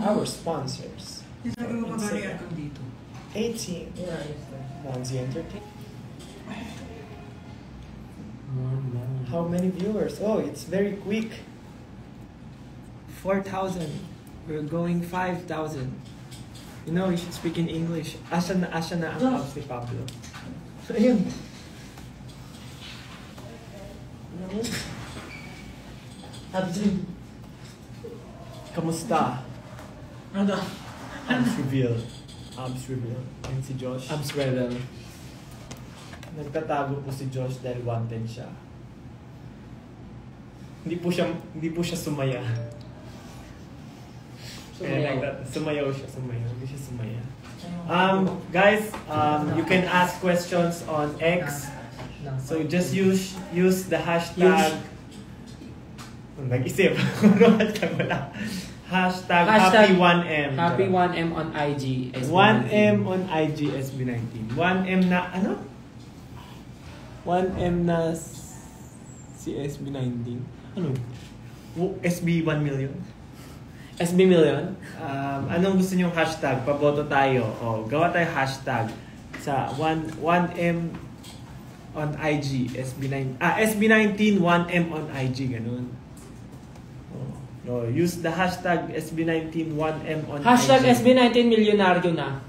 our sponsors. 18. Monzi Entertainment. How many viewers? Oh, it's very quick. 4,000. We're going 5,000. You know, you should speak in English. Asya na ang abs ni Pablo. Ayun. Kamusta? Ano? Abs reveal. Abs reveal. And si Josh. Abs reveal. Nagtatago po si Josh dahil wanted siya. Hindi po siya sumaya. Sumayaw siya. Hindi siya sumaya. Guys, you can ask questions on X. So just use the hashtag. Nag-isip. Hashtag Happy1M. Happy1M on IG. 1M on IG SB19. 1M na ano? 1M na si SB19. Ano? SB 1 million? SB million? Anong gusto nyong hashtag? Paboto tayo. O, gawa tayo hashtag sa 1M on IG. SB19 1M on IG. Ganun. No, use the hashtag SB19 1M on hashtag IG. SB19 milyonaryo na.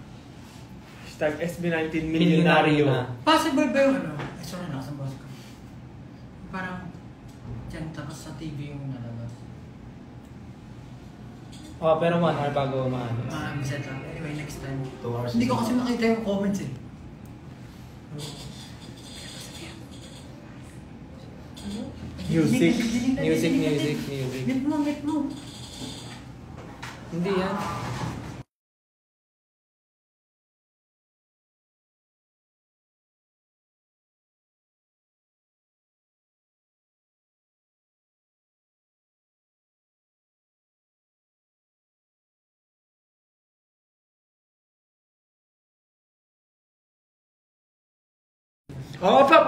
Hashtag SB19 milyonaryo na. Possible ba yung ano? Sorry, nakasambas ka. Parang dyan tapos sa TV yung nalabas. Oh, pero 1 hour bago maano. Set lang. Anyway, next time. 2 hours. Hindi ko kasi makita yung comments eh. Music. Meet mo. Hindi yan. Oh, pa.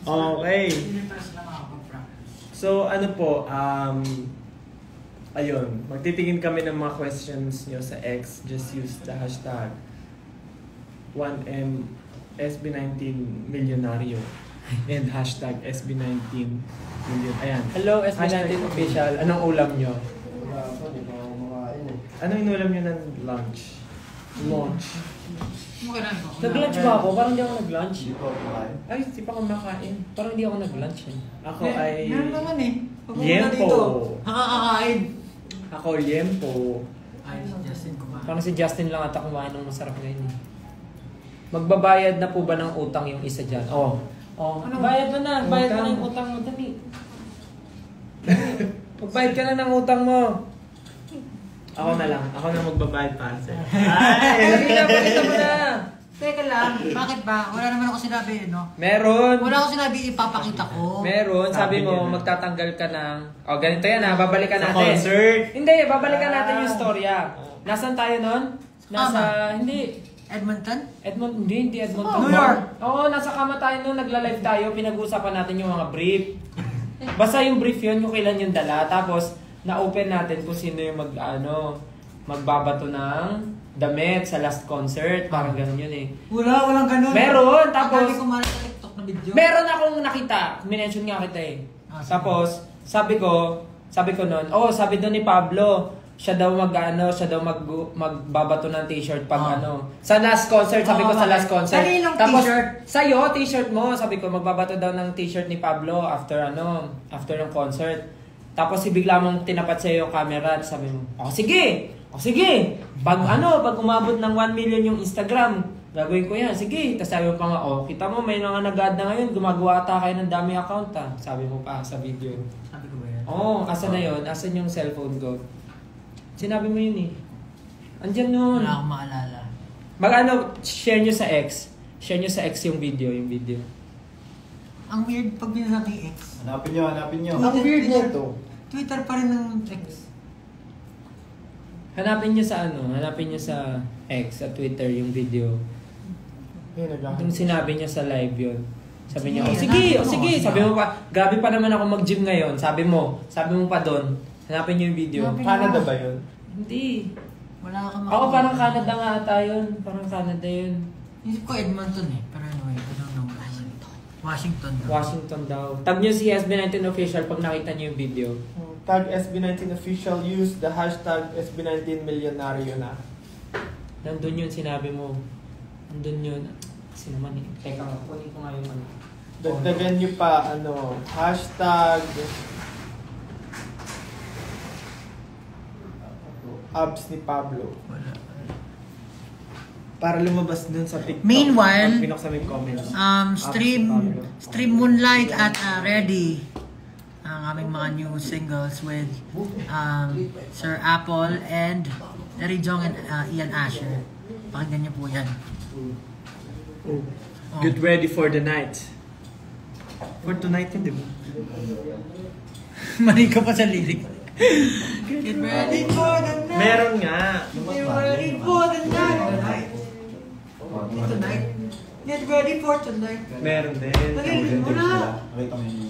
Okay. So, ano po, ayun, magtitingin kami ng mga questions nyo sa X. Just use the hashtag 1M SB19 milyonaryo and hashtag SB19 million. Ayan. Hello, SB19 official. Anong ulam nyo? Wala ako, di pa ako makain eh. Anong inulam nyo ng lunch? Nag-lunch ba ako? Parang hindi ako nag-lunch. Hindi pa ako makain. Ay, di pa ako makain. Parang hindi ako nag-lunch eh. Ako ay... Meron naman eh. Pag pumunta Yempo. dito, nakakakain. Ako, Yempo. Ay, si Justin kumain. Parang si Justin lang ata kumain ng masarap ngayon eh. Magbabayad na po ba ng utang yung isa dyan? Oh. Ano? Bayad mo na. Bayad mo na yung utang mo. Dali. Magbayad ka na ng utang mo. Ako na lang. Ako na magbabayad pa. Dali na, pakita mo na. Teka lang, bakit ba? Wala naman ako sinabi, no? Meron. Wala ako sinabi ipapakita ko. Meron. Sabi Sabi mo, niya na. magtatanggal ka ng... Oh, ganito yan ha. Babalikan Sa natin. concert. Hindi, babalikan natin yung storya. Nasaan tayo nun? Hindi. Edmonton? Hindi Edmonton. New York. Oo, nasa kama tayo nun, nagla-live tayo, pinag-uusapan natin yung mga brief. Basta yung brief yun, yung kailan yung dala, tapos na-open natin kung sino yung magbabato ng damit sa last concert, parang ganun yun eh. Walang ganun. Meron, tapos... Sabi ko mara sa TikTok na video. Meron akong nakita, minention nga kita eh. Sige. Tapos, sabi ko nun, sabi doon ni Pablo, siya daw magbabato ng t-shirt pag sa last concert, sabi ko sa last concert. Kaninong Tapos t-shirt? sa'yo, t-shirt mo, sabi ko magbabato daw ng t-shirt ni Pablo after ng concert. Tapos bigla mong tinapat sa'yo yung camera, sabi mo, sige. Pag umabot ng 1 million yung Instagram, gagawin ko yan, sige. Tapos sabi mo pa nga, kita mo may mga nag-add na ngayon, gumagawa ata kayo ng dami account ha. Sabi mo pa sa video. Sabi ko ba yan? Asan na yun? Asan yung cellphone ko? Sinabi mo yun eh. Andyan nun. Wala akong maalala. Share nyo sa X. Share nyo sa X yung video. Ang weird pag binasa ng X. Hanapin nyo. Ang weird nito. Twitter pa rin ng X. Hanapin nyo sa X, sa Twitter yung video. Yung sinabi niya sa live yun. Sabi niya, Sige, sige. Sabi mo pa, gabi pa naman ako mag-gym ngayon. Sabi mo pa doon. Hanapin niyo yung video. Hanapin Canada mo. ba yun? Hindi. Wala kang Ako parang Canada nga ata yun. Parang Canada yun. Isip ko Edmonton eh. Pero anyway, I don't know. Washington. Washington daw. Tag niyo si SB19 official pag nakita niyo yung video. Tag SB19 official, use the hashtag SB19 milyonaryo na. Nandun yun, sinabi mo. Nandun yun. Sino man eh. Teka nga, kunin ko nga yung ano. Dagdagan nyo pa, hashtag abs ni Pablo. Wala. Para lumabas dun sa TikTok. Meanwhile, pag pinuksan mo yung comments. Stream Moonlight at Ready. Ang aming mga new singles with Sir Apple and Terry Jong and Ian Asher. Pakinggan niyo po yan. Oh. Get ready for the night. For tonight yun, di ba? Mali ka pa sa lyric. Get ready for the night. Meron nga. Get ready for the night. Tonight. Get ready for tonight. Meron din. Nalilin mo na.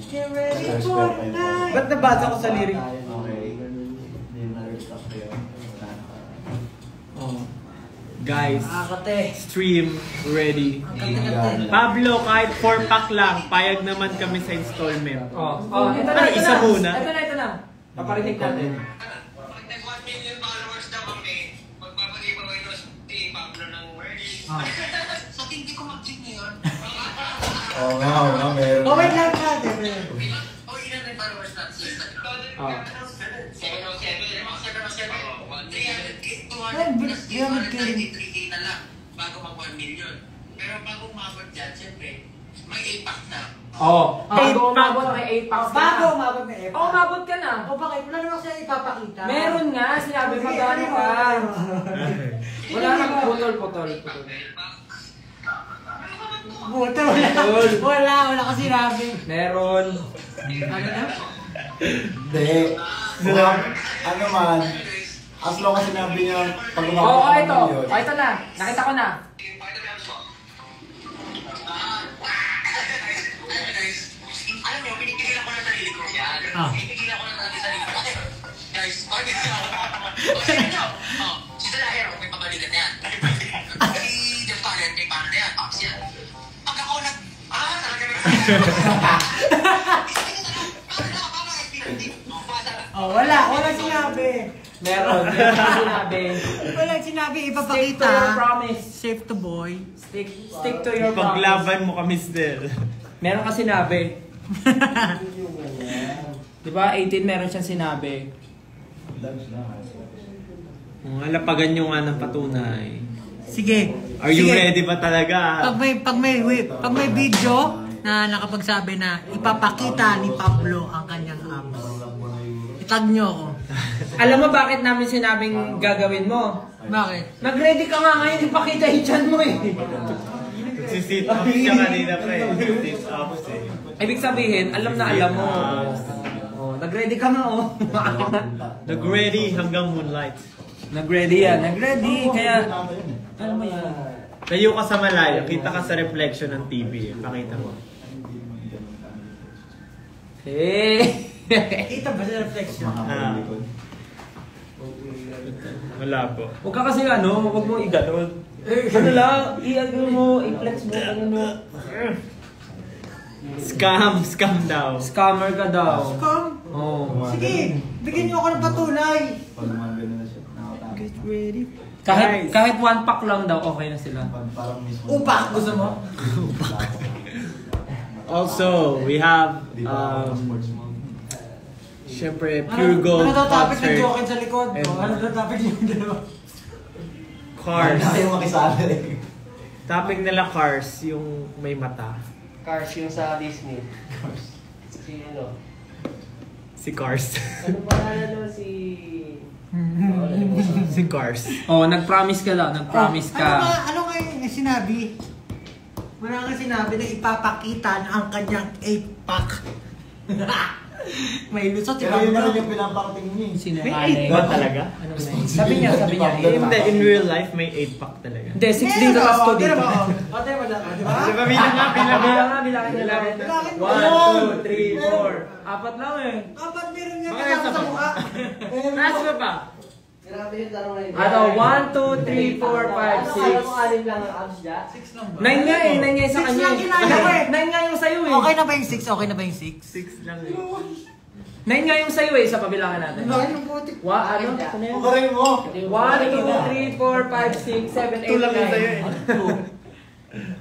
Get ready for the night. Ba't nabasa ko sa lyric? Oh. Guys, stream ready. Pablo, kahit 4-pack lang, payag naman kami sa installment. Ito Ano, isa muna? Ito na. Paparinig natin. Pag nag 1 million followers na kami, magpapag-giveaway no si Pablo ng ready. So, hindi ko mag-check ngayon. Oo nga, meron. Oh, wait lang ka, Devin. Oh, ilan na yung followers natin sa Instagram? 707. 393K na lang bago mag 1 million. Pero bago umabot dyan, siyempre, may 8-pack na. Bago umabot may 8 packs ka Bago na. umabot na F. Umabot ka na. O bakit? Wala naman siya ipapakita. Meron nga, sinabi magkano ka. Wala kang putol. Buto, wala ka sinabi. Meron. Ano na? Hindi. Ano man, as long as sinabi niya pag Ito. Ito na. Nakita ko na. Alam mo, pinipigilan ko na sarili ko yan. Pinipigilan ko na sarili ko. Guys, si Salaher, may pabalikan na yan. Si Jeff Talent, may paano na yan. Pops yan. Pag ako talaga Walang sinabi. Meron sinabi. Walang sinabi Stick ipapakita. to your promise. Safe to boy. Stick to your promise. Paglaban mo kami still. Meron ka sinabi. Di ba? 18 meron siyang sinabi. Alapagan nyo nga ng patunay. Sige. Are you Sige. ready ba talaga? Pag may video na nakapagsabi na ipapakita ni Pablo ang kanyang abs. Itag nyo ako. Alam mo bakit namin sinabing gagawin mo? Bakit? Nag-ready ka nga ngayon, ipakita yung chan mo eh. Si-sit up siya kanina pa eh. Sit up eh. Ibig sabihin, alam na alam mo. Nag-ready ka nga oh. Nag-ready hanggang moonlight. Nag-ready yan, nag-ready. Kaya, alam mo yan. Tayo ka sa malayo, kita ka sa reflection ng TV. Pakita mo. Eh. Kita ba sa reflection? Wala po. Huwag ka kasi huwag mo i-ganon. Ano lang, i-ano mo, i-flex mo, ano mo. Scam daw. Scammer ka daw. Scam? Oo. Sige, bigyan niyo ako ng patunay. Pag naman gano'n na siya, nakatapos. Get ready. Kahit 1 pack lang daw, okay na sila. Parang mismo. Upak, gusto mo? Also, we have syempre Pure Gold Ano daw topic ng concert. jokin sa likod? And- Ano daw topic yung dalawa? Cars. Ayaw makisali. Topic nila Cars, yung may mata. Cars yung sa Disney. Si ano? Si Cars. Ano pangalan no? Si... Si Cars. Nag-promise ka daw, nag-promise ka. Ano nga yung sinabi? Wala nga sinabi na ipapakita na ang kanyang 8-pack. May lusot si Pero yun na Pablo. rin yung pinapakating niya. Sino May 8 ba talaga? Sabi niya. Hindi, in real life may 8-pack talaga. Hindi, 6 dito tapos 2 dito. Di ba bilang nga, Bilangin niya lang. 1, 2, 3, 4. Apat lang eh. Apat meron nga Baka nasa mukha. Nasa pa? Grabe yung laro ngayon. Ano, 1, 2, 3, 4, 5, 6. Anim lang ang abs dyan? 9 nga eh, 9 nga yung sa Six kanya lang eh. ginaya ko eh. 9 nga yung sa'yo eh. Okay na ba yung 6? Okay na ba yung 6? 6 lang eh. 9 nga yung sa'yo eh, sa pabilangan natin. yung putik. Ano? Ano yan? Pakarin mo. 1, 2, 3, 4, 5, 6, 7, 8, 9. Ito lang yung sa'yo eh.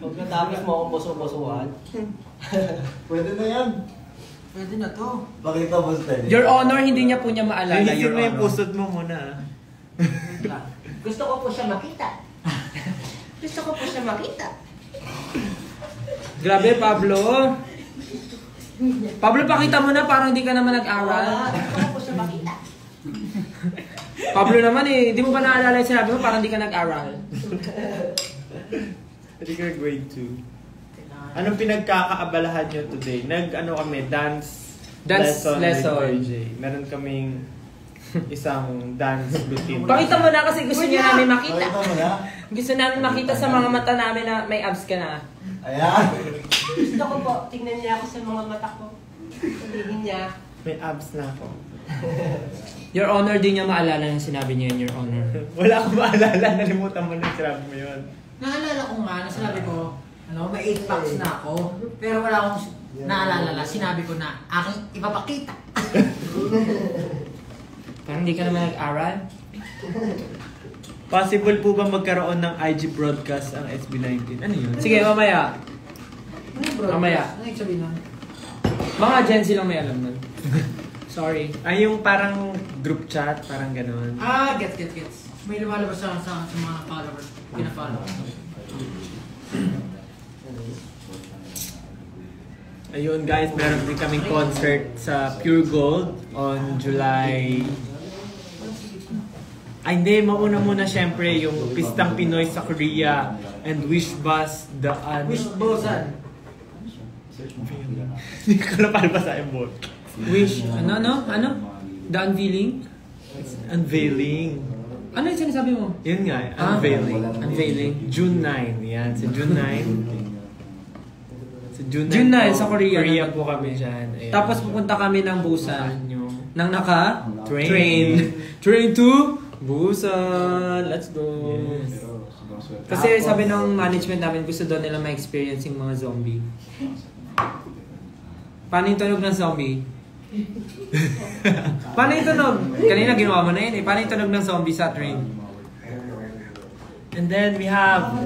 Huwag na tapos mo akong boso-bosuhan. Pwede na yan. Pwede na to. Pakita mo sa tele. Your Honor, hindi niya po niya maalala. Linisin Your mo yung Honor. pusod mo muna. Gusto ko po siya makita. Gusto ko po siya makita. Grabe, Pablo. Pablo, pakita mo na parang hindi ka naman nag-aral. Gusto ko po siya makita. Pablo naman eh, hindi mo ba naalala yung sinabi mo parang hindi ka nag-aral? Hindi ka grade 2. Anong pinagkakaabalahan nyo today? Kami, dance Lesson. with RJ. Meron kaming isang dance routine. Pakita mo na kasi gusto niya namin makita. Pakita mo na. Gusto namin makita sa mga mata namin na may abs ka na. Ayan. Gusto ko po, tingnan niya ako sa mga mata ko. Sabihin niya. May abs na ako. Your Honor, di niya maalala yung sinabi niya yun, Your Honor. Wala akong maalala. Nalimutan mo na sinabi mo yun. Naalala ko nga, sinabi ko, may 8 packs na ako. Pero wala akong naalala. Sinabi ko na, aking ipapakita. Parang hindi ka naman nag-aral. Possible po ba magkaroon ng IG broadcast ang SB19? Ano yun? Sige, mamaya. Mamaya. Ano yung sabihin nun? Mga Gen Z lang may alam nun. Sorry. Ay, yung parang group chat, parang ganun. Gets. May lumalabas sa mga followers. Pina-follow. Ayun guys, meron din kaming concert sa Pure Gold on July... Ay hindi, mauna muna syempre yung Pistang Pinoy sa Korea and Wish Bus Daan. Wish Bosan. Hindi ko napalabas mo. Wish. Ano? The unveiling? Unveiling. Ano yung sinasabi mo? Yun nga, unveiling. Unveiling. June 9. Yan, sa June 9. Sa June 9, June 9 sa Korea. Korea po kami dyan. Ayan. Tapos pupunta kami ng Busan. Nyo. Nang naka? Train. Train to Busan. Let's go. Yes. Kasi sabi ng management namin, gusto daw nila ma-experience yung mga zombie. Paano yung tunog ng zombie? Paano yung tunog? Kanina ginawa mo na yun eh. Paano yung tunog ng zombie sa train? And then we have,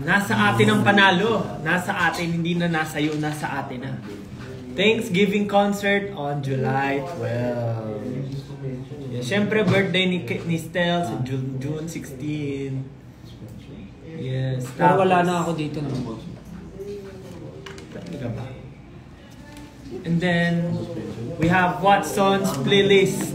nasa atin ang panalo. Nasa atin, hindi na nasa iyo, nasa atin na. Thanksgiving concert on July 12. Yeah, syempre, birthday ni Stel sa June 16. Yes. Pero wala na ako dito. No? Talaga ba? And then, we have Watson's playlist.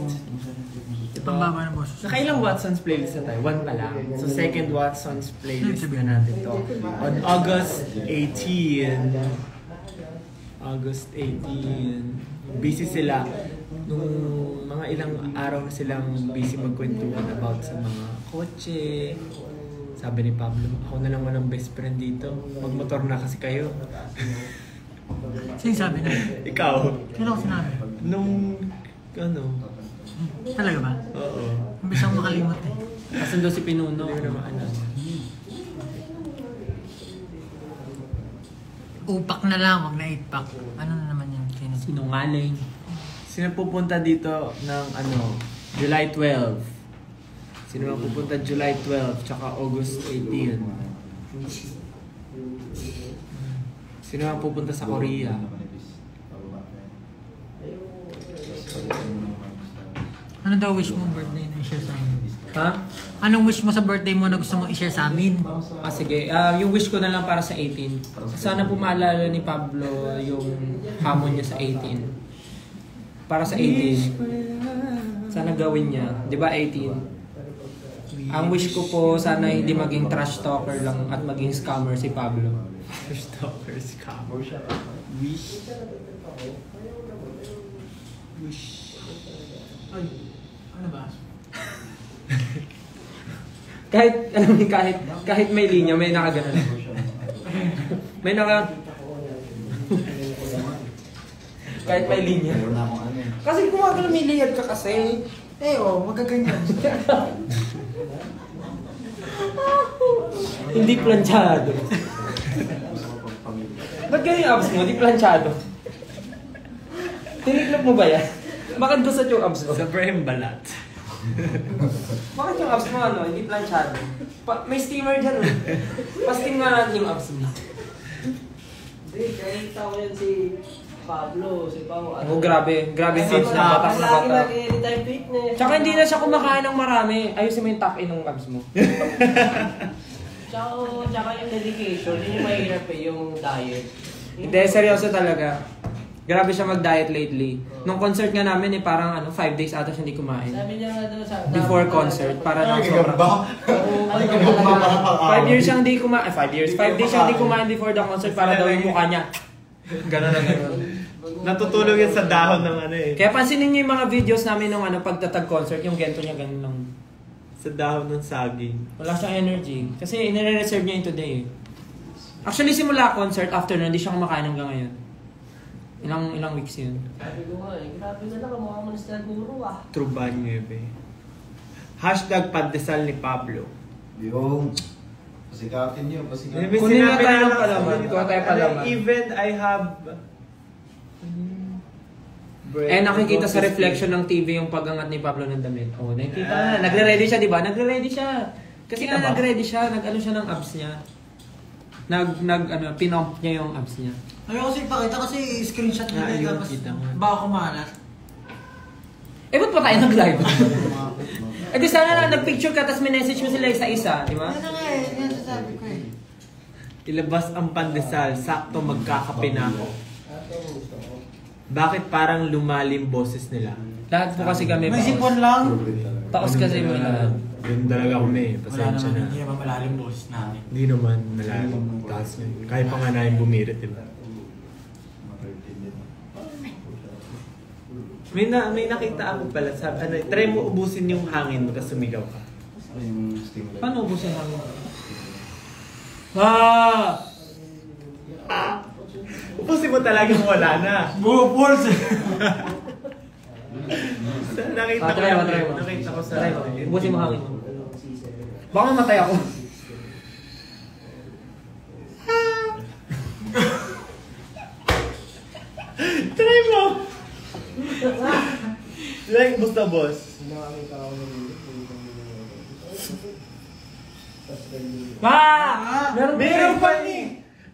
Pambaba ng boss. Nakailang Watson's playlist na tayo? 1 pa lang. So, second Watson's playlist na natin to. On August 18. August 18. Busy sila. Nung mga ilang araw na silang busy magkwentuhan about sa mga kotse. Sabi ni Pablo, ako na lang walang best friend dito. Magmotor na kasi kayo. Sino sabi na? Ikaw. Sino ako sinabi? Nung, Talaga ba? oo. Mabilis akong makalimot eh. Kasundo si Pinuno. Hindi ko na maalala. Upak na lang, wag na 8-pack. Ano na naman yung Sinungaling. Sino pupunta dito ng July 12? Sino ang pupunta July 12 tsaka August 18? Sino ang pupunta sa Korea? Ano daw wish mo birthday na i-share sa amin? Ha? Anong wish mo sa birthday mo na gusto mong i-share sa amin? Sige. Yung wish ko na lang para sa 18. Sana po maalala ni Pablo yung hamon niya sa 18. Para sa 18. Sana gawin niya. Di ba 18? Ang wish ko po, sana hindi maging trash talker lang at maging scammer si Pablo. Stalker, scammer siya. Wish. Wish. Ay, ano ba? Kahit, alam mo, kahit may linya, may nakagano. May kahit may linya. Meron na akong ano eh. Kasi gumagano, may layered ka kasi. Magaganyan. Hindi planchado. Ba't ganyan yung abs mo? Hindi planchado. Tiniklop mo ba yan? Bakit gusot yung abs mo? Sobrang balat. Bakit yung abs mo hindi planchado? May steamer dyan Pa-steam nga natin yung abs mo. Hindi, kahit tao yan si Pablo, si Pao. Oh, grabe seeds na batak na Lagi batak. nag-anytime fitness. Tsaka hindi na siya kumakain ng marami. Ayusin mo yung tuck-in ng abs mo. Tsaka yung dedication, yun yung mahirap yung diet. Hindi, seryoso talaga. Grabe siya mag-diet lately. Nung concert nga namin parang 5 days ata siya hindi kumain. Sabi niya nga doon sa... Before concert, para Ay, nang sobrang... gamba. Ay, gamba para 5 years siyang hindi kumain. 5 years. 5 days siyang hindi kumain before the concert para daw yung mukha niya. Ganon na ganon. Natutulog yan sa dahon ng Kaya pansinin niyo yung mga videos namin nung pagtatag concert, yung gento niya ganon lang. Sa dahon ng saging. Wala siyang energy. Kasi inire-reserve niya yun today Actually, simula concert, after nun, hindi siya kumakain hanggang ngayon. Ilang weeks yun. Sabi ko nga grabe na lang, mukha mo na sila guro True ba niyo Hashtag pandesal ni Pablo. Yung pasikatin nyo, pasikatin. Kunin na tayo ng palaman. Kuha tayo palaman. Even I have... nakikita sa reflection ng TV yung pag-angat ni Pablo ng damit. Oh, nakikita na. Nagre-ready siya, di ba? Nagre-ready siya. Kasi nga nag-ready siya, nag-ano siya ng abs niya. Pinomp niya yung abs niya. Ayoko kasi ipakita kasi screenshot nila Ayun, tapos kita mo. baka kumalat. Ba't pa tayo nag-live? Di sana na, nag-picture ka, tapos may message mo sila isa-isa, di ba? Yan na nga yan sasabi ko Ilabas ang pandesal, sakto magkakape na ako. Bakit parang lumalim boses nila? Lahat po kasi kami May paos. sipon lang. Paos kasi mo lahat. Ganun talaga kami, pasensya na. Hindi naman malalim boss namin. Hindi naman malalim. Taas yun. Kaya pa nga namin bumirit, diba? May nakita ako pala, sabi, try mo ubusin yung hangin mo, tapos sumigaw ka. Paano ubusin hangin? Ubusin mo talagang wala na. Bupulse! Nakita ko Try mo. Nakita ko sa... Try mo. Ubusin mo hangin mo. Baka mamatay ako. Try mo! Like, basta boss. Meron pa ni!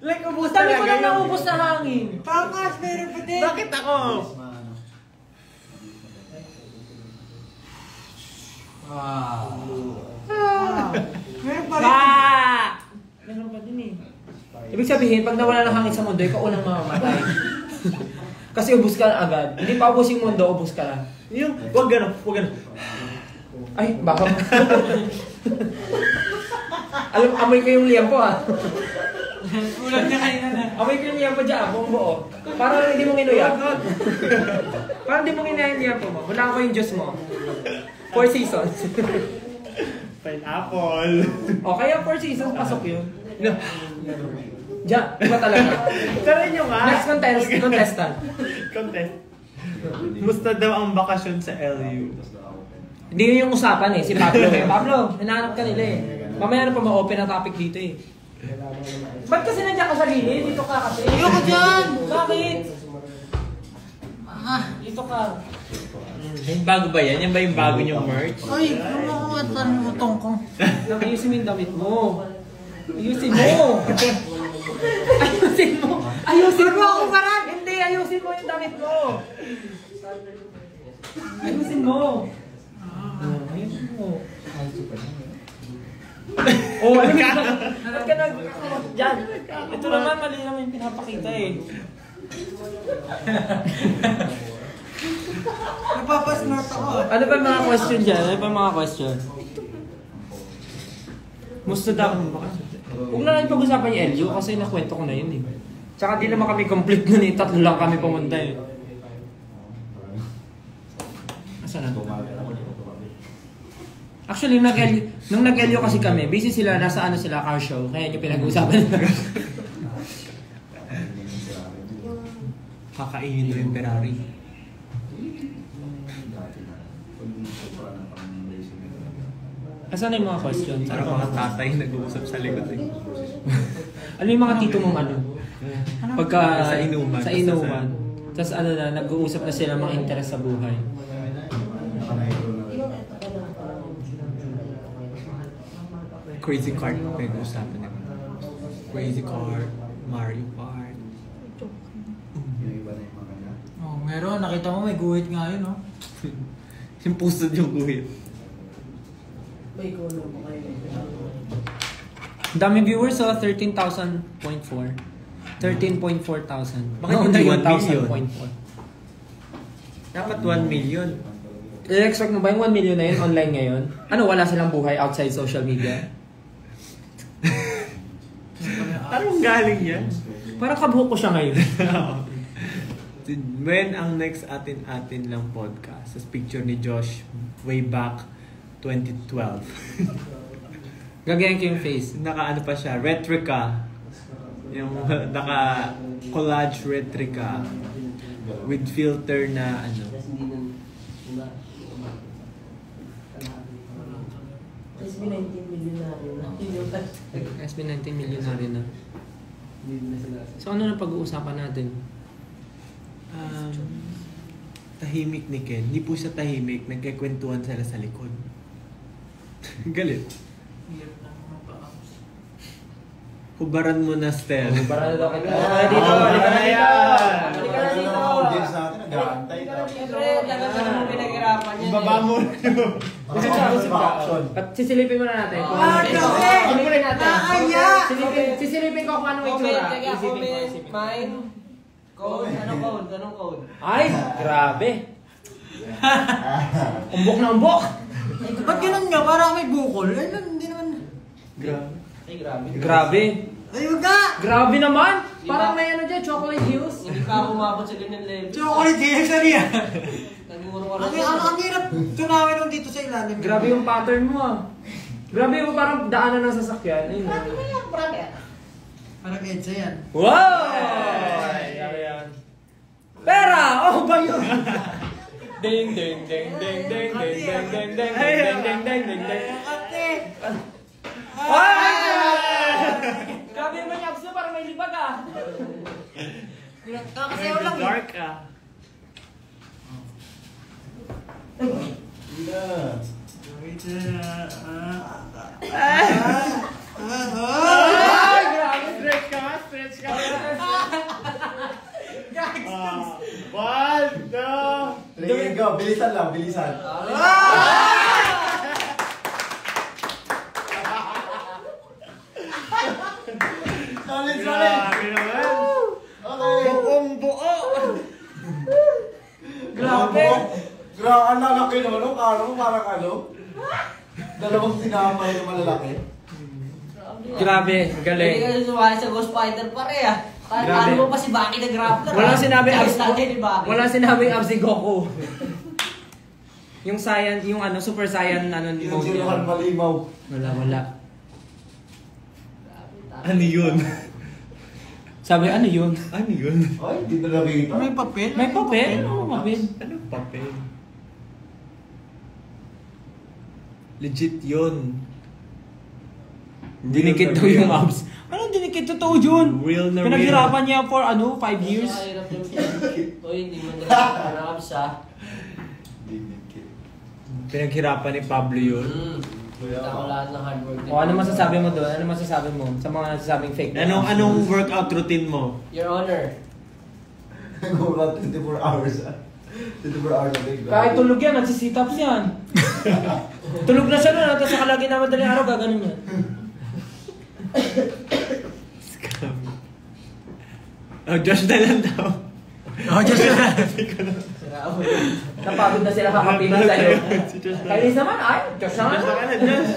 Like, ubus Dami ko talaga lang naubos na hangin. Pangas, meron pa din! Bakit ako? Meron pa rin! Meron pa din Ibig sabihin, pag nawala ng hangin sa mundo, ikaw unang mamamatay. Kasi ubus ka na agad. Hindi pa ubus yung mundo, ubus ka na. Yung, wag ganun. Ay, baka. Amoy ko yung liyan po Ulan niya kanina na. Amoy ko yung liyan po dyan, buong buo. Parang hindi mo nginuya. Parang hindi mo nginuya yung liyan po mo. Wala ko yung Diyos mo. 4 seasons. Pineapple. O, kaya 4 seasons, pasok yun. Diyan, iba talaga. Try nyo nga. Next contestant. Contest. Musta daw ang bakasyon sa LU? Hindi yun yung usapan si Pablo Pablo, hinahanap ka nila Mamaya na pa ma-open ang topic dito Ba't kasi nandiyan ka sa gilid? Dito ka kasi. Ayoko dyan! Bakit? Dito ka. Yung bago ba yan? Yan ba yung bago niyong merch? Ay, kumakamutan mo utong ko. Ayusin mo yung damit mo. Ayusin mo! Ayusin mo! Ayusin mo! Ako parang! Hindi, ayusin mo yung damit mo! Ayusin mo! Ayusin mo! Oh, ano ka? Ba't ka nag... Diyan! Ito naman, mali naman yung pinapakita Napapasmart ako. Ano ba mga question dyan? Ano ba mga question? Musta daw? Huwag na lang pag-usapan yung LU kasi nakwento ko na yun Tsaka di naman kami complete nun tatlo lang kami pumunta Asa na? Actually, nung nag-LU kasi kami, busy sila, nasa ano sila, car show. Kaya yung pinag-uusapan nila. Kakainin mo yung Ferrari. Asan na yung mga questions? Parang mga tatay nag-uusap sa likod eh. Ano yung mga tito mong ano? Pagka Sa inuman. Sa inuman. Tapos ano na, nag-uusap na sila mga interes sa buhay. Crazy Kart pinag-uusapan nila. Crazy Kart, Mario Kart. Oh, meron. Nakita mo may guhit nga yun, no? Yung pusod yung guhit. May kulo po kayo. Ang daming viewers, 13,000.4. 13.4 thousand. Bakit hindi 1 million? 1,000.4. Dapat 1 million. I-expect mo ba yung 1 million na yun online ngayon? Ano, wala silang buhay outside social media? Anong galing yan? Parang kabuhok ko siya ngayon. When ang next atin lang podcast, sa picture ni Josh way back 2012. Gagayan ko yung face. Naka-ano pa siya, retrica. Yung naka-collage retrica with filter na ano. SB19 million na rin. SB19 millionary na. So ano na pag-uusapan natin? Tahimik ni Ken. Hindi po siya tahimik. Nagkikwentuhan sila sa likod. Galit. Hubaran mo na, Stel. Para na daw kita. Dito, halika na dito. Halika na dito. Audience natin, nag-aantay. Siyempre, tagal na naman pinaghirapan yan. Ibaba mo. At sisilipin muna natin. Sisilipin natin. Sisilipin ko kung anong Comment, itsura. taga, comment, mine. Code, anong code? Anong code? Ay, grabe. Umbok na umbok. Ba't ganun nga? Parang may bukol. Ay, hindi naman. Grabe. Ay, grabe. Grabe. Ay, wag ka! Grabe naman. Parang may ano dyan, chocolate hues. Hindi pa ako umabot sa ganyan level. Chocolate cake sa riyan. Nagmuro ka Ang hirap tunawin nung dito sa ilalim. Grabe yung pattern mo ah. Grabe yung parang daanan ng sasakyan. Ayun. Parang EDSA yan. Wow! Grabe yan. Pera! Oh ba yun? Ding ding ding ding ding ding ding ding ding ding ding ding ding ding. Ate! Ay! Grabe naman yung abs mo, parang may libag ah. Kakasayaw lang. Dark ah. Ay! Grabe! Stretch ka. One, two. Sige, go. Bilisan lang, bilisan. Solid. Grabe naman. Okay. Buong buo. Grabe! Grabe, ang lalaki naman. Parang ano? Dalawang tinapay na malalaki. Grabe, Hindi galing. ka sumali sa Ghost Fighter pare ah. Grabe. Ano mo pa si Baki na grappler? Walang sinabi abs ni Baki. Walang sinabing abs si Goku. Yung Saiyan, yung ano, Super Saiyan ano ni mode Sinuhan yan. malimaw. Wala. Ano yun? Sabi, ano yun? Ano yun? Ay, hindi na nakita. May papel? May papel? Oo, papel. Anong papel? Legit yun. Dinikit daw yung abs. Anong dinikit? Totoo yun. Real na real. Pinaghirapan niya for 5 years. Nakahirap yung Uy, hindi mo nag-abs ah. Pinaghirapan ni Pablo yun. Kita ko lahat ng hard work. O ano masasabi mo doon? Ano masasabi mo sa mga nasasabing fake na abs? Anong workout routine mo? Your Honor. Nag-ulat 24 hours. 24 hours a day. Kahit tulog yan, nagsisitaps yan. Tulog na siya nun, tapos sa kalagi na madaling araw, gaganon yan. Scam. Oh, Josh na lang daw. Oh, just Napagod na sila kakapiling sa'yo. Kainis naman, ay, Josh na nga Josh na lang. lang, Josh.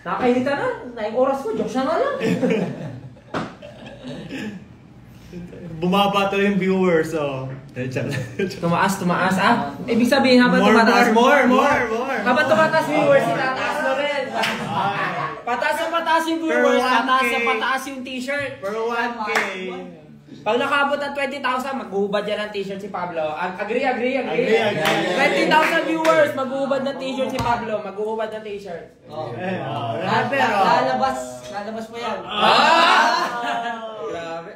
Nakakainita na, naing oras ko, Josh na nga lang. Bumaba to yung viewers, so. Tumaas ah. Ibig sabihin, habang tumataas, more. Habang tumataas viewers, itataas na rin. Pataas na pataas yung viewers, Per 1K. pataas na pataas yung t-shirt. For 1K. Pag nakaabot ng 20,000, maghuhubad yan ng t-shirt si Pablo. Agree. Agree. 20,000 viewers, maghuhubad ng t-shirt si Pablo. Maghuhubad ng t-shirt. Lalabas mo yan. Grabe.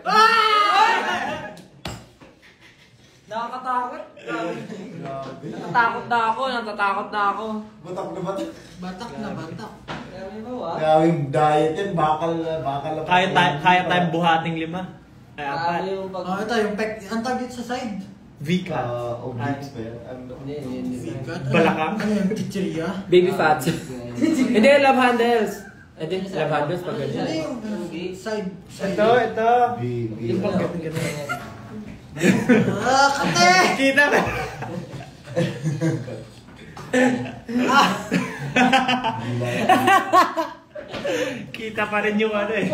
Nakakatakot. Natatakot na ako. Batak na batak. Batak na batak. Gawing diet yan, bakal na. Kaya tayong buhating 5. Ay, 4. Ito yung pek. Ang tagit sa side. V-cut. Obliques ba yan? Balakang. Ano yung chichirya? Baby fats. Hindi, love handles. Hindi, love handles pag Ano ganyan. yung side? Ito. Yung pag ganun. Kate! Kita ba? Kita pa rin yung ano eh.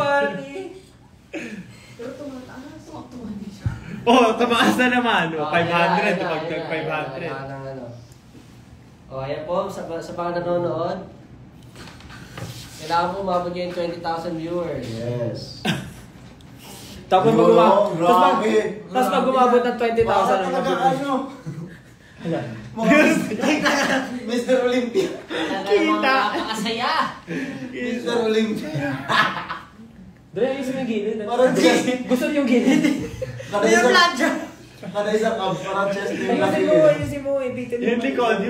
Oh, tumaas na naman. 500, tumagdag 500. Ayan po, sa mga nanonood, kailangan po umabot yung 20,000 viewers. Yes. Tapos pag umabot ng 20,000 Baka ang talaga ano? Mr. Olympia. Kita. Nakakasaya! Mr. Olympia. Dre, ayusin mo yung gilid. Parang chest. Gusto niyo yung gilid? Kada isang cup, parang chest yung laki. Ayusin mo. Ibitin mo. Yung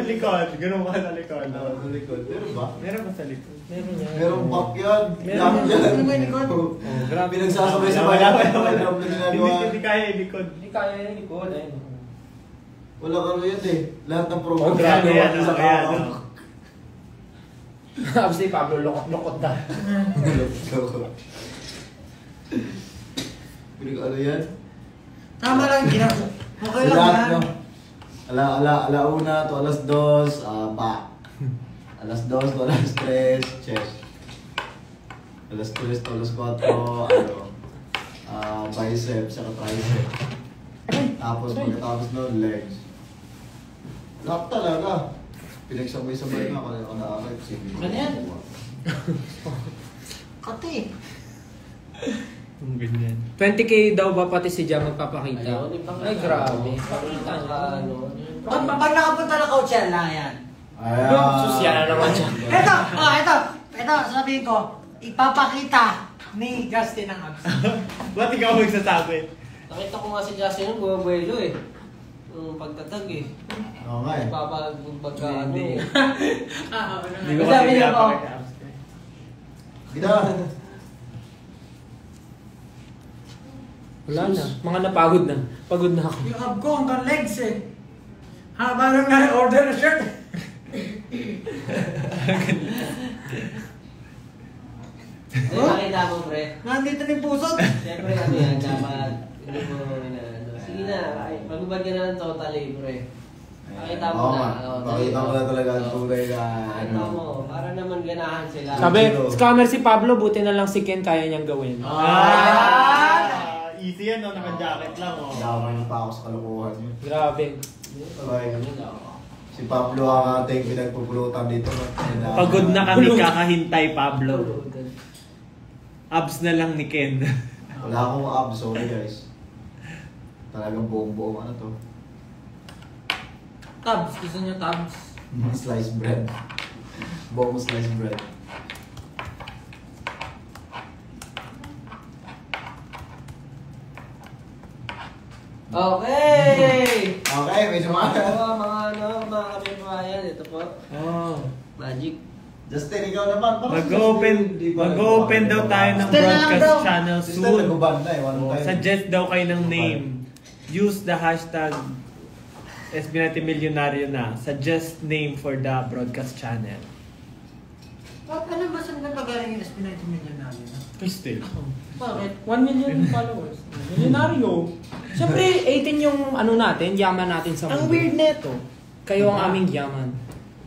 likod. Ganun ka sa likod. Sa likod. Meron ba? Meron ba sa likod? Meron yan. Merong pop yan. Meron. Yan. Ano ba yung likod? Grabe. Pinagsasabay-sabay natin. Hindi kaya yung likod. Hindi kaya yung likod. Ayun. Wala ka yan eh. Lahat ng program. Oh, grabe yan. Sa Ayan. kakao. Tapos si Pablo, lokot na. Ano yan? Tama lang ginagawa. Okay lang Lahat, yan. no? Alauna to alas 2, back. Alas 2 to alas 3, chest. Alas 3 to alas 4, bicep, saka tricep. Tapos pagkatapos nun, legs. Lahat talaga. Pinagsabay-sabay na ako na akit. Ganyan. Kate. Ang ganyan. 20k daw ba pati si Jam magpapakita? Ayun, ipakita. Ay, grabe. Pakita niya. Pag nakapunta na Coachella yan. Susya na naman siya. Ito, sabihin ko, ipapakita ni Justin ang abs. Ba't ikaw magsasabi? Nakita ko nga si Justin yung bumabuelo eh. Yung pagtatag eh. Oo nga eh. Pagka ano Hindi. eh. Hindi ko Sabi kasi niya po. pinapakita. Gina. Wala na. Mga napagod na. Pagod na ako. Yung ab ko hanggang legs eh. Haba nang na-order na shirt. Nakita mo, pre. Nandito na yung pusot. Siyempre ano yan, dapat hindi mo inaano. Sige na, magbubad ka na ng totally, pre. Pakita mo Oo na. nga. Pakita mo na talaga ang tunay na Ano mo, para naman ganahan sila. Sabi, scammer si Pablo, buti na lang si Ken kaya niyang gawin. Easy yan, no? Naka-jacket lang, oh. Damay pa ako sa kalokohan yun. Grabe. Okay. Si Pablo ang ating pinagpupulutan dito. Pagod na kami kakahintay, Pablo. Abs na lang ni Ken. Wala akong abs, sorry guys. Talagang buong-buong ano to. Tabs, gusto niyo tabs? Sliced bread. Buong sliced bread. Okay! Okay, may sumakat. Mga kabibayan, ito po. Oh. Magic. Justin, ikaw naman. Mag-open daw tayo ng Justin na lang broadcast daw. channel Justin, soon. nag-ban na eh. One Oh, time. suggest daw kayo ng name. Use the hashtag SB90 Milyonaryo na. Suggest name for the broadcast channel. Ano ba saan nagagaling yung SB90 Milyonaryo na? Still. Bakit? 1 million followers. Milyonaryo. Siyempre, 18 yung ano natin, yaman natin sa mundo. Ang weird neto. Kayo ang aming yaman.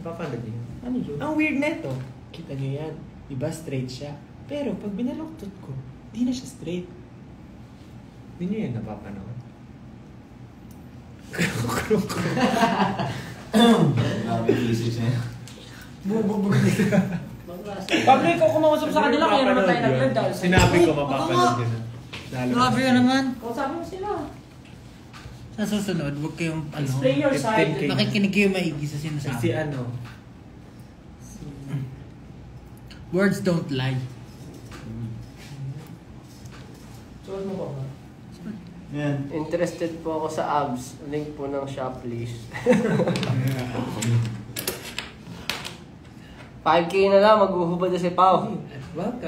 Paano din? Ano yun? Ang weird neto. Kita nyo yan. Diba straight siya? Pero pag binaluktot ko, di na siya straight. Hindi nyo yan napapanood. Grabe yung physics niya. Pablo, ikaw kumausap sa kanila, kaya naman tayo nag-live dahil sa Sinabi ko mapapanood yun. Lalo Grabe ka naman. Kung sabi mo sila. Sa susunod, huwag kayong Explain your side. 15K. nakikinig kayo maigi sa Si sinasabi. ano? Words don't lie. Suot mo ba ba? Yan. Interested po ako sa abs. Link po ng shop, please. 5K na lang, maghuhubad na si Pao. O, 5,000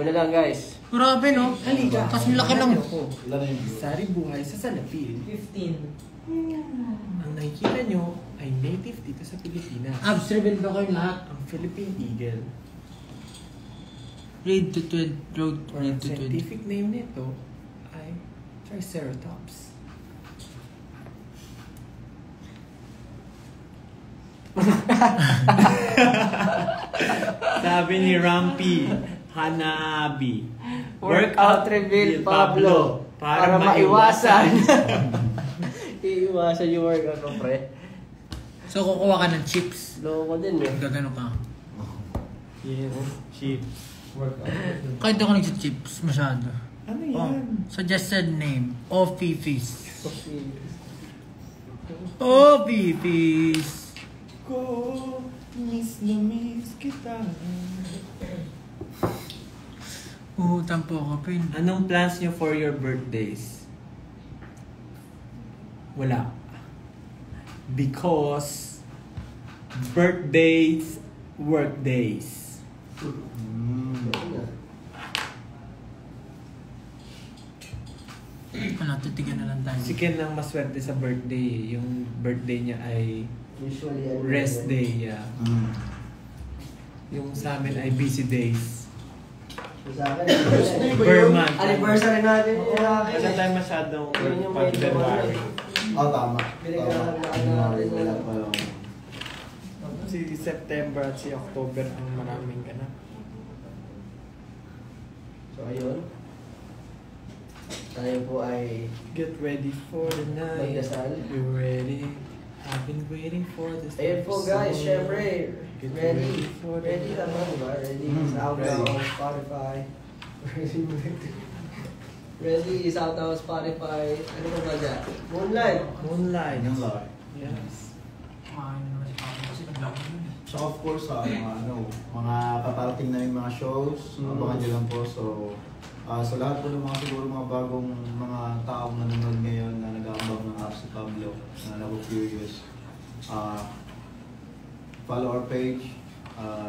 na lang, guys. Grabe no? Halika. Kasi laki lang. Ilan na yung view? Sari buhay sa Salapil. 15. Ang nakikita nyo ay native dito sa Pilipinas. Abs reveal ba kayong lahat? Ang Philippine Eagle. Read to 20. Road Or read ang to 20. scientific name nito ay Triceratops. Sabi ni Rampi Hanabi. Workout reveal, Pablo. Para maiwasan. Iiwasan yung workout ko, pre. So kukuha ka ng chips. Loko din, eh. Gagano ka. Yes, sheep. Kahit ako nag-chips masyado. Ano yan? Suggested name. Ofifis. Ofifis. Ko, miss na miss kita. Utang po ako, Pin. Anong plans nyo for your birthdays? Wala. Because birthdays, work days. Titigan na lang tayo. Si Ken ang maswerte sa birthday. Yung birthday niya ay Usually, ano rest yun. day. Yeah. Yung sa amin ay busy days. Sa akin, Per month. anniversary natin. Wala tayo masyadong Yun yung pag may February. Oh, tama. Pinaghahandaan Tama. natin. Wala pa yung... Si September at si October ang maraming ganap. So, ayun. Tayo po ay Get ready for the night. magdasal. You ready? I've been waiting for this. Ayun po guys, episode. syempre, Get ready for the night. naman, diba? Ready is Mm, out ready. now on Spotify. Ready is out now on Spotify. Ano pa ba dyan? Moonlight. Moonlight. Yung live. Yes. So of course, mga paparating na yung mga shows, abangan nyo lang po. So, sa lahat po ng mga siguro mga bagong mga taong nanonood ngayon na nag-aambag ng apps si Pablo, na naku-curious, follow our page,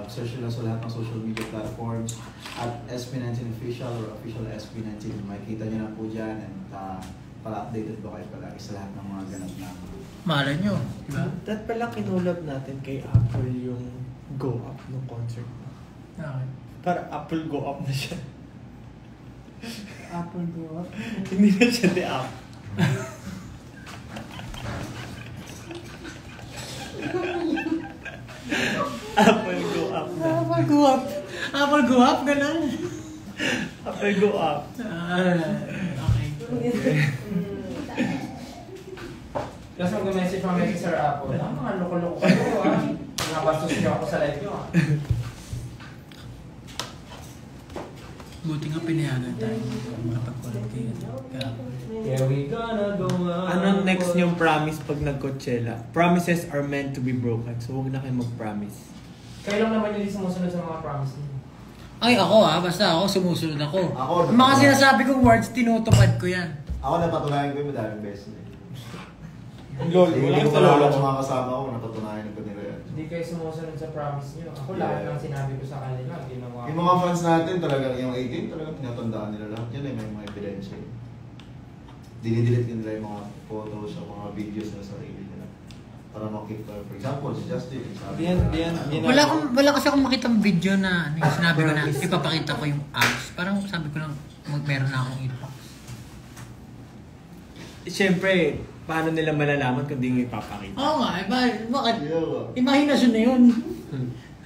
search nyo lang sa lahat ng social media platforms at SB19 Official or Official SB19. Makikita nyo na po dyan and para updated po kayo palagi sa lahat ng mga ganap namin. Malay nyo, diba? That pala kinulab natin kay Apple yung Go Up ng concert. Okay. Para Apple Go Up na siya. Apple go up. Hindi na siya The Up. Apple Go Up na. Apple go up. Apple go up, ganun. Apple Go Up. Okay. Tapos mag-message kami kay Sir Apple. Mga loko-loko ko Nabastos niyo ako sa live niyo Buti nga pinayagan tayo. Makapag-collab kayo. Grabe. Here we gonna go on. Anong next niyong promise pag nag-Coachella? Promises are meant to be broken, so huwag na kayo mag-promise. Kayo lang naman yung sumusunod sa mga promise niyo. Ay, ako basta ako sumusunod ako. Ako, Ang mga sinasabi kong words, tinutupad ko yan. Ako napatunayan ko yung madaming beses na Lol, Hindi ko wala pala sa mga kasama ko, napatunayan ko nila yan. Hindi kayo sumusunod sa promise niyo. Ako lahat ng sinabi ko sa kanila, ginawa ko. Yung mga fans natin, talagang yung 18, talagang tinatandaan nila lahat. Yan ay may mga ebidensya. Dinidelete nila yung mga photos o mga videos na sarili nila. Para makip, for example, si Justin. sabi Wala kasi akong makitang video na yung sinabi ko na ipapakita ko yung abs. Parang sabi ko lang, meron na akong impact. Siyempre, paano nila malalaman kung di mo ipapakita? Oo nga, bakit? Yeah. Imahinasyon na yun.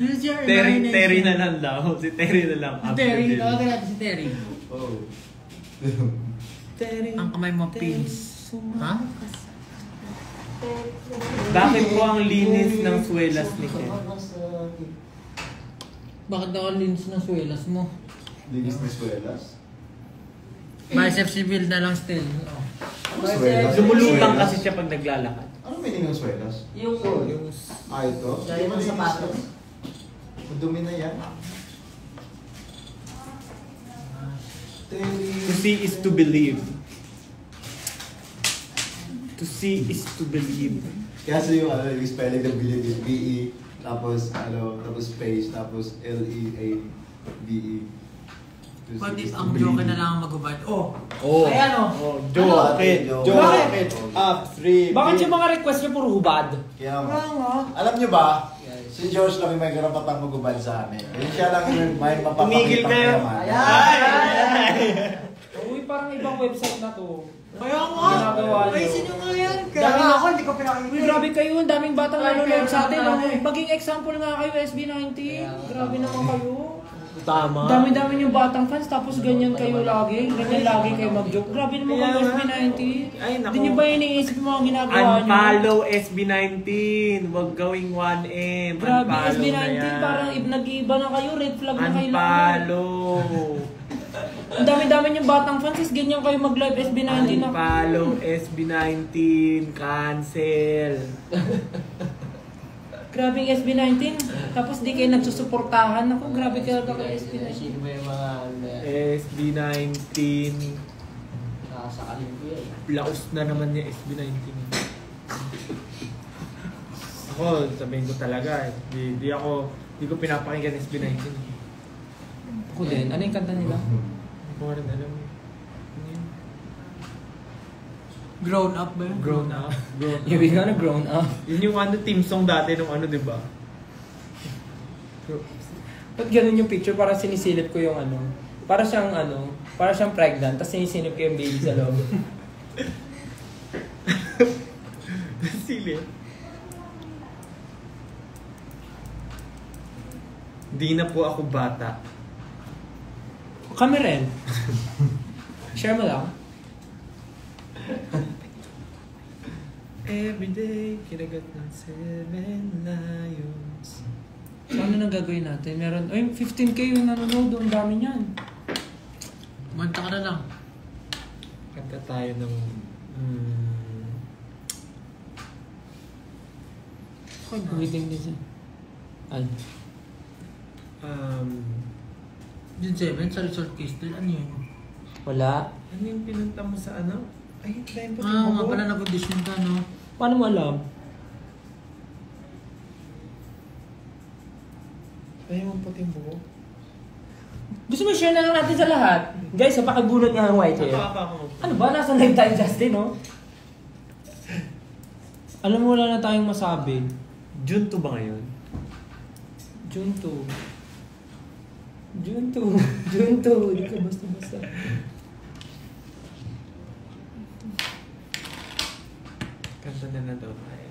Use your imagination. Terry na lang daw. Si Terry na lang. Si Terry, tawagin natin si Terry. Oh. Ang kamay mo, pins. Ha? Bakit po ang linis ng swelas ni Ken? Bakit daw ang linis ng swelas mo? Linis na swelas. Bicep civil na lang still. Oh. Ano swelas? Lumulutang kasi siya pag naglalakad. Ano meaning ng swelas? Yung Ito? gaya ng sapatos. Madumi na yan. To see is to believe. To see is to believe. Kasi yung yung spelling ng believe is B-E, tapos space, tapos L-E-A-V-E. What if ang joke na lang ang magubad? Oh! Oh. Ayan oh! Oh, joke. Bakit? Up, 3. Bakit yung mga request niyo puro hubad? Kaya, alam nyo ba, si George lang yung may karapatang magubad sa amin. Yun siya lang yung may Tumigil mapapakita kayo. Uy, parang ibang website na to. Kaya nga! Ginagawa niyo. Ay, sino nga yan? Dami Kaya ako, hindi ko pinakita. Uy, grabe kayo. Ang daming batang nanonood sa atin. Kaya Oh. nga. Maging example nga kayo, SB19. Grabe naman kayo. Tama. Dami-dami yung batang fans, tapos ganyan kayo lagi. Ganyan lagi kayo mag-joke. Grabe naman kayo, Kaya nga. SB19. Ay, naku. Hindi nyo ba iniisip yung mga ginagawa nyo? Unfollow SB19. Huwag gawing 1M. Grabe, Unfollow SB19. na yan. Parang nag-iiba na kayo. Red flag na kayo lang. Unfollow. Ang dami-dami yung batang fans, is ganyan kayo mag-live SB19 na. Unfollow SB19. Cancel. Grabe yung SB19. Tapos di kayo nagsusuportahan. Ako, grabe kayo kay SB19. Sino ba yung mga SB19. nakasakalin ko yan? Laos na naman niya SB19. Ako, sabihin ko talaga, di ko pinapakinggan SB19. Ako din. Ano yung kanta nila? Hindi ko rin alam. Ano yun? Grown up ba yun? Grown up. Grown Here we go na grown up. Yun yung team song dati nung di ba? Ba't ganun yung picture? Parang sinisilip ko yung para siyang pregnant, tapos sinisilip ko yung baby sa loob. Silip. Di na po ako bata. Kami rin. Share mo lang. Everyday, kinagat ng 7 lions. So ano nang gagawin natin? Meron, 15k yung nanonood. Ang dami niyan. Manta ka na lang. Kanta tayo ng... Waiting din siya. Ay. June 7, sa resort case din. Ano yun? Wala. Ano yung pinunta mo sa ano? Ay, dahil pa Ah, nga pala nag-audition ka, no? Paano mo alam? Ayaw mo puting buhok. Gusto mo share na lang natin sa lahat? Guys, pakibunot nga ng white hair. Ako. Ano ba? Nasa live tayo, Justin, no? Alam mo, wala na tayong masabi. June 2 ba ngayon? June 2. June 2. June 2. Hindi ka basta-basta. Kanta na na daw tayo.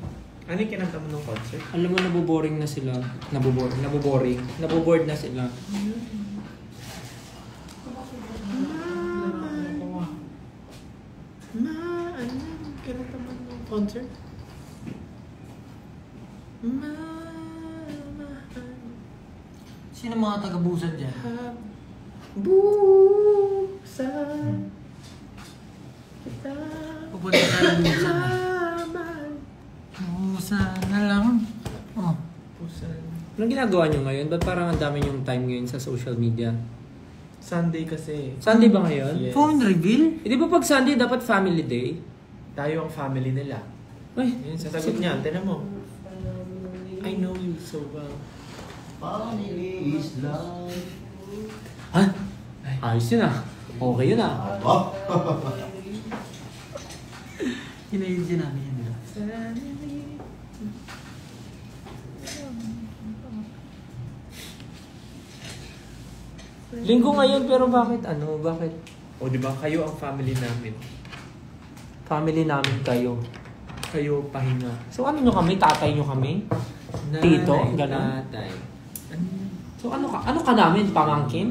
Ano yung kinanta mo ng concert? Alam mo, naboboring na sila. Naboboard na sila. Ano yung kinanta mo ng concert? Sino mga taga-busan dyan? Busan kita. Pupunta tayo ng busan. Busan na lang. Oh. Busan. Anong ginagawa nyo ngayon? Ba't parang ang dami yung time ngayon sa social media? Sunday kasi. Sunday ba ngayon? Yes. Phone reveal? Eh, di ba pag Sunday dapat family day? Tayo ang family nila. Ay, Yun, sasagot niya. Tinan mo. I know you so well. Family is life. ha? Ayos yun ah. Okay yun ah. Oh. Yun na yung sinabi niya nila. Linggo ngayon pero bakit Bakit? O di ba kayo ang family namin. Family namin kayo. Kayo pahinga. So ano nyo kami? Tatay nyo kami? Tito? Ganon? Tatay. So ano ka namin? Pamangkin?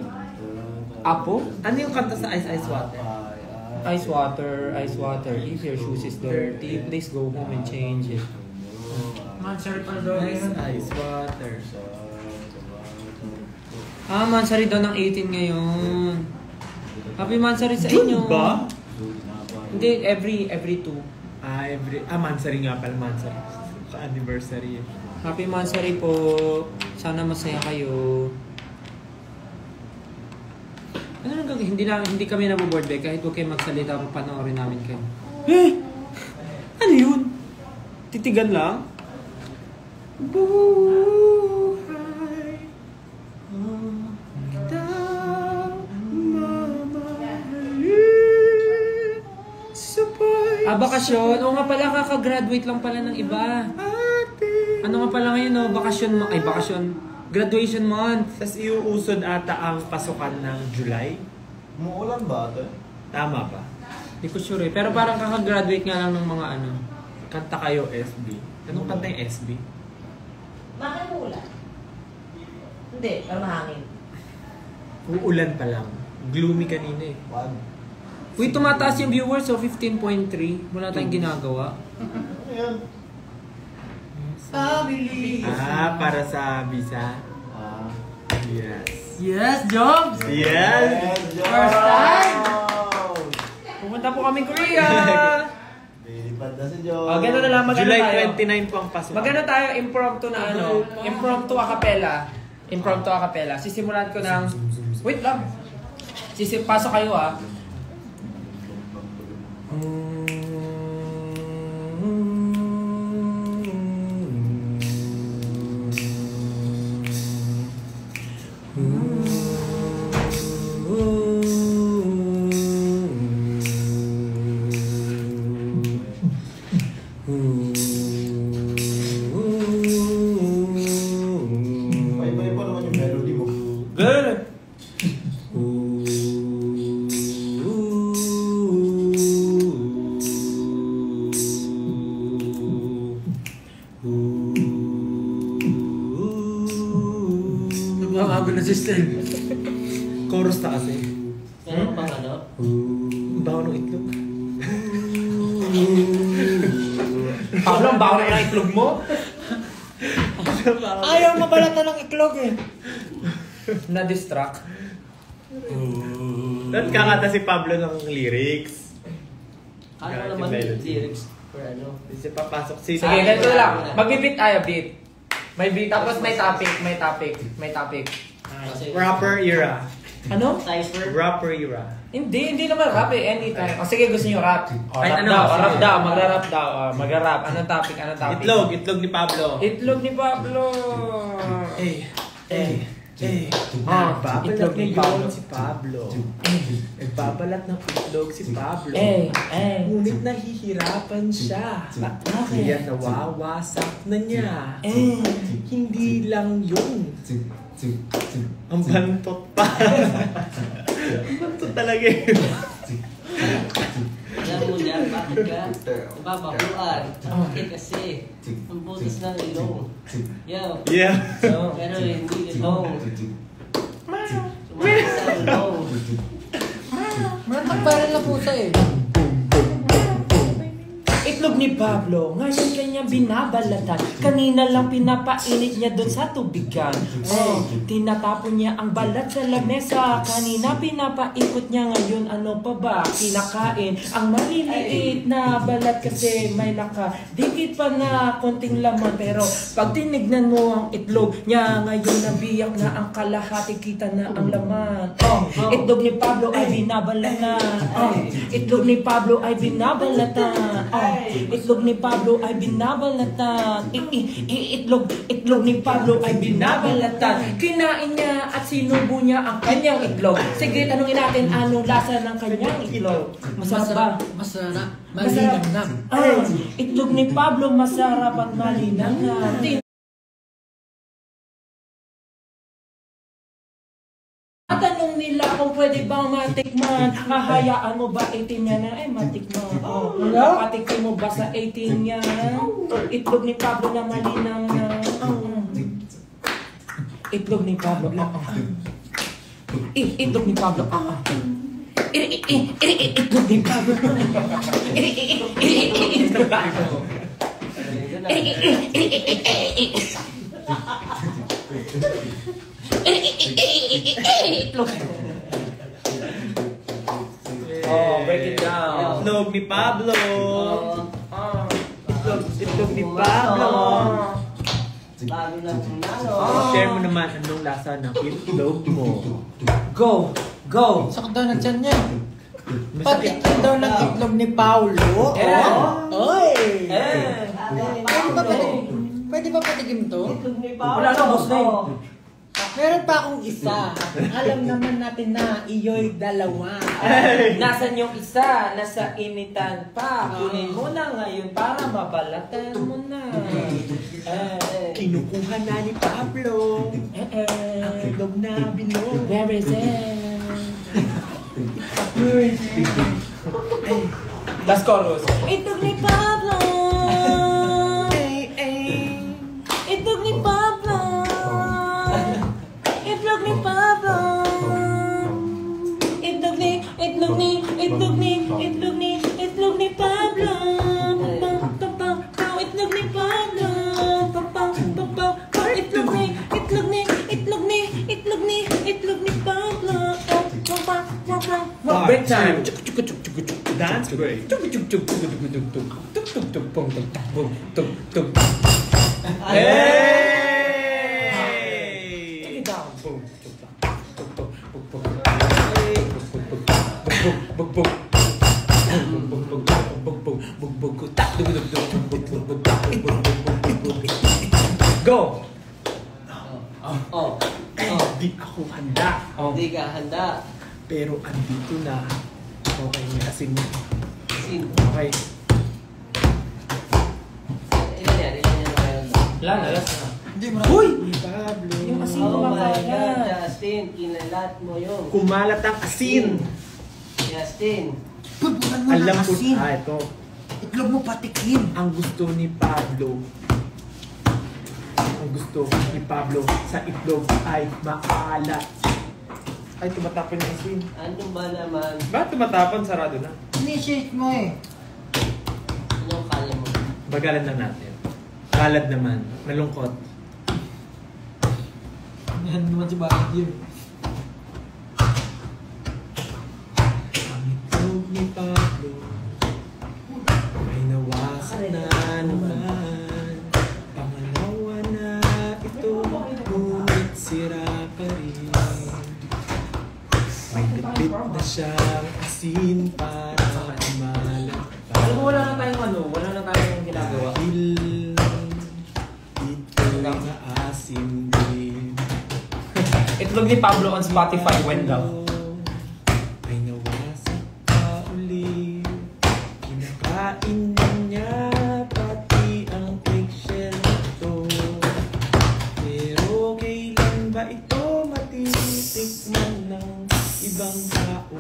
Apo? Ano yung kanta sa Ice Ice Water? Ice water. If your shoes is dirty, please go home and change it. Mansari pa daw. Ice water. Mansari daw ng 18 ngayon. Happy Mansari sa June inyo. ba? Hindi, every 2. Mansari nga pala, Mansari. Anniversary. Happy Mansari po. Sana masaya kayo. Ano nang gagawin? Hindi kami naboboard ba? Kahit huwag kayo magsalita, panoorin namin kayo. Ano yun? Titigan lang? Buhay kitang mamahalin sabay Bakasyon. Oo nga pala, kakagraduate lang pala ng iba. Ano nga pala ngayon, no? Bakasyon. Graduation month. Tapos iuusod ata ang pasukan ng July. Umuulan ba ito? Tama ba? Hindi ko sure eh. Pero parang kakagraduate nga lang ng mga ano. Kanta kayo SB. Anong kanta yung SB? Bakit mo ulan? Hindi, pero mahangin. Uulan pa lang. Gloomy kanina eh. Wag. Uy, tumataas yung viewers, so 15.3. Wala tayong ginagawa. Ayan. Family. Para sa visa. Ah. Yes. Yes, Jobs! Yes! First time! Pumunta po kami Korea! Lilipad na si Joe. Ganun na lang, magano July tayo. 29 po ang pasukan. Magano tayo, impromptu na ano, impromptu a cappella. Impromptu a cappella. Sisimulan ko ng, wait lang. Pasok kayo ah. Iba-iba naman yung melody mo. Girl! Nagmamago na system. Chorus na kasi. Meron pang ano? Ang baho ng itlog. Pablo, ang baho na ng itlog mo? Ayaw mabalatan ng itlog eh. Na-distract. Dapat kakanta si Pablo ng lyrics. Ano Kahit naman yung yung melody. lyrics? For ano? Kasi papasok si... Sige, ganito lang. Mag-beat tayo, beat. May beat, tapos may topic. Kasi Rapper era. Ano? cipher. Rapper era. Hindi naman rap eh, anytime. O sige, gusto nyo rap. O, Kahit rap ano, daw, sige. rap daw, magra-rap daw. Magra-rap. Anong topic? Itlog ni Pablo. Itlog ni Pablo. Nagbabalat itlog ni Pablo. ngayon si Pablo. Nagbabalat ng itlog si Pablo. Ngunit nahihirapan siya. Kaya nawawasak na niya. Hindi lang yun. Ang bantot pa. Ang bantot talaga yun. Alam mo niya, bakit ka? Nababahuan. Bakit kasi? Ang butas ng ilong. Yo. Yeah. Pero hindi ilong. Sumakit sa ilong. Matagparan na pusa eh. Itlog ni Pablo, ngayon kanya binabalatan. Kanina lang pinapainit niya doon sa tubigan. Tinatapon niya ang balat sa lamesa. Kanina pinapaikot niya, ngayon ano pa ba? Kinakain ang maliliit na balat kasi may nakadikit pa na konting laman. Pero pag tinignan mo ang itlog niya, ngayon nabiyak na ang kalahati, kita na ang laman. Itlog ni Pablo ay binabalatan. Itlog ni Pablo ay binabalatan. Itlog ni Pablo ay binabalatan. Itlog ni Pablo ay binabalatan. Kinain niya at sinubo niya ang kanyang itlog. Sige, tanungin natin anong lasa ng kanyang itlog. Masarap ba? Masarap. Malinamnam. Itlog ni Pablo masarap at malinamnam. Tanong nila kung pwede bang matikman. Hahayaan mo ba 18 yan na? Matikman. Patikman mo ba sa 18 yan? Itlog ni Pablo na malinang na. Itlog ni Pablo. Itlog ni Pablo. Itlog ni Pablo. Itlog. Oh, break it down. Itlog ni Pablo. Itlog ni Pablo. Bago lang nalo. Share mo naman anong lasa ng itlog mo. Go! Go! Sakit daw ng tiyan niya. Patikin daw ng itlog ni Paulo. Oy! Pwede ba patikim to? Wala na, boss na yun. Meron pa akong isa. Alam naman natin na iyo'y dalawa. Nasaan yung isa? Nasa initan pa. Kunin mo na ngayon para mabalatan mo na. Kinukuha na ni Pablo ang itlog na bilog. Where is it? Last chorus. Itlog ni Pablo. Itlog ni Pablo. Itlog ni Pablo. Itlog ni Pablo. Itlog ni Pablo. Itlog ni Pablo. Break time. Dance break. Hey! Go! Di ako handa. Hindi ka handa. Pero andito na. Okay, may asin na. Sin. Okay. Ilan yan kayo. Wala na, last na. Hindi mo na. Uy! Ni Pablo. Yung asin Oh my God, kumakalat. Justin, kinalat mo yun. Kumalat ang asin. Justin. Pagbukan mo Alam ng ko, asin. ito. Itlog mo patikim. Ang gusto ni Pablo. Ang gusto ni Pablo sa itlog ay maalat. Ay, tumatapon yung asin. Ano ba naman? Bakit tumatapon? Sarado na. Initiate mo eh. Anong kala mo? Bagalan na natin. Kalad naman. Nalungkot. Yan naman si Bakit yun. Ang itlog ni Pablo ay nawasak na naman. Pangalawa na ito, ngunit sira pa rin. May tipid na siyang asin para malat pa. Alam mo, wala na tayong ginagawa. Dahil ito'y maasim din. Itlog ni Pablo on Spotify, when daw? Ay nawasak pa uli. Kinakain na niya pati ang eggshell nito. Pero kailan ba ito matitikman ng ibang tao?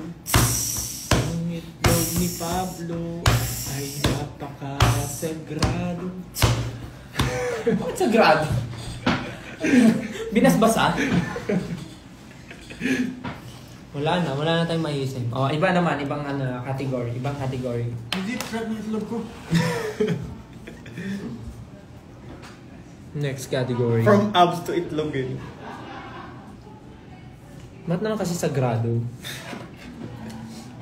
Ang itlog ni Pablo ay napakasagrado. Bakit sa grad? Binasbasa? Wala na tayong maisip. Oh, iba naman, ibang category. Hindi, trap ng itlog ko. Next category. From abs to itlog eh. Ba't naman kasi sagrado?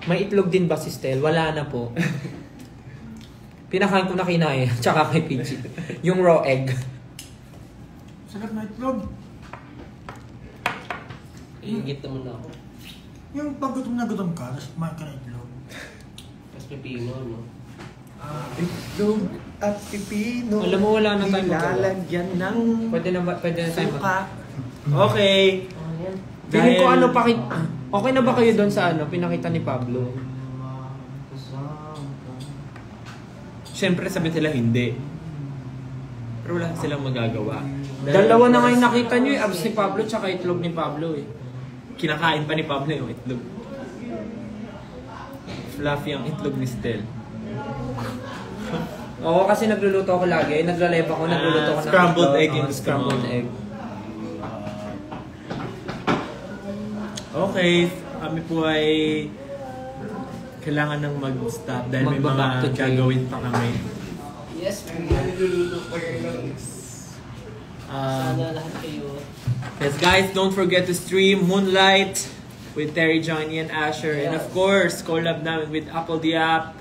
May itlog din ba si Stel? Wala na po. Pinakain ko na kinaya, tsaka kay Peachy. Yung raw egg. Sarap na itlog. Iingit naman ako. Yung pag gutom na gutom ka, tapos kumain ka ng itlog. Mas pipino, no? Itlog at pipino. Alam mo, wala na tayong magawa. Ilalagyan ng Pwede na tayo suka. Okay. Oh, yan. Feeling ko okay na ba kayo doon sa pinakita ni Pablo? Siyempre sabi sila hindi. Pero wala silang magagawa. Dalawa na ngayon nakita nyo abs ni Pablo tsaka itlog ni Pablo eh. Kinakain pa ni Pablo yung itlog. Fluffy ang itlog ni Stel. Oo, kasi nagluluto ako lagi. Nagla-live ako, nagluluto ako ng Scrambled itlog. egg yung gusto Scrambled mo. egg. Okay, kami po ay kailangan nang mag-stop dahil may Magba-back to mga train. gagawin pa kami. Yes, sana lahat kayo. Yes, guys, don't forget to stream Moonlight with Terry, Johnny, and Asher. And of course, collab namin with Apple the App,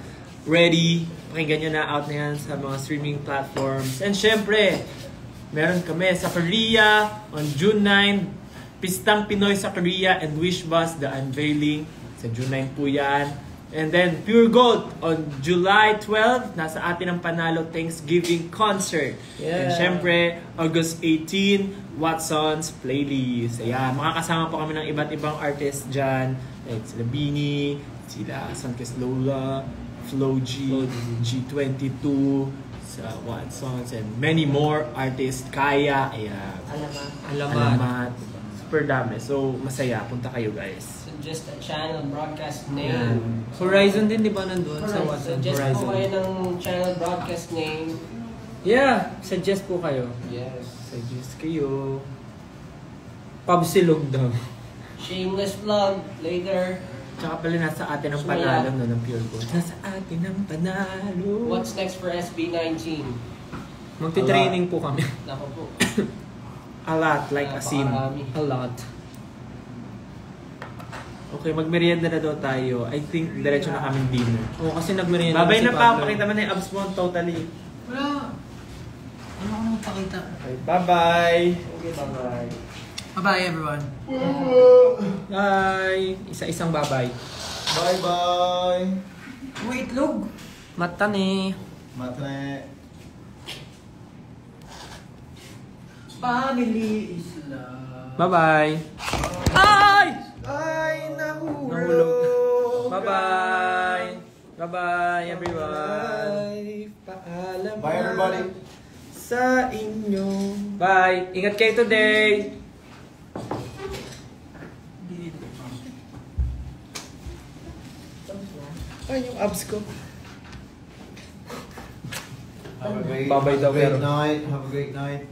Ready. Pakinggan nyo na, out na yan sa mga streaming platforms. And syempre, meron kami sa Korea on June 9, Pistang Pinoy sa Korea and Wish Bus, The Unveiling. Sa June 9 po yan. And then, Pure Gold on July 12, nasa atin ang Panalo Thanksgiving Concert. Yeah. And syempre, August 18, Watson's Playlist. Ayan, makakasama po kami ng iba't ibang artists dyan. Like sila Bini, sila Sunkist Lola, Flo G, G22, sa Watson's, and many more artists. Kaya, ayan. Alamat. Super dami. So, masaya. Punta kayo, guys. Suggest a channel broadcast name. Ayan. Horizon din, di ba, nandun sa WhatsApp? Suggest po Horizon. kayo ng channel broadcast name. Yeah, suggest po kayo. Yes. Suggest kayo. Pabsilog daw. Shameless plug later. Tsaka pala nasa atin ang Sumaya. panalo no, ng Pure Gold. Nasa atin ang panalo. What's next for SB19? Magti-training po kami. Nako po. A lot, like a scene. Napakarami. A lot. Okay, magmerienda na daw tayo. I think diretso na kaming dinner. Oo, kasi nagmerienda Babay si na pa, Pablo. pakita mo na yung abs mo totally. Wala. Ano ko nang pakita? Okay, bye-bye. Okay, bye-bye. Bye-bye, everyone. Bye! Isa-isang babay. Bye-bye! Wait, log. Mata ni. Matre. Family is love. Bye-bye! Ay! Ay, Nahulog. Bye-bye! Bye-bye, everyone! Paalam Bye, everybody. sa inyo. Bye! Ingat kayo today! Ay, yung abs ko. Have a great, Babay daw, great pero- night. Have a great night.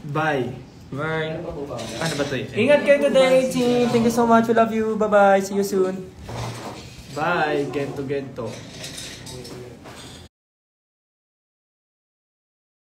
Bye. Bye! Paano ba ito eh? Ingat kayo today, team! Thank you so much. We love you. Bye-bye. See you soon. Bye. Gento, gento.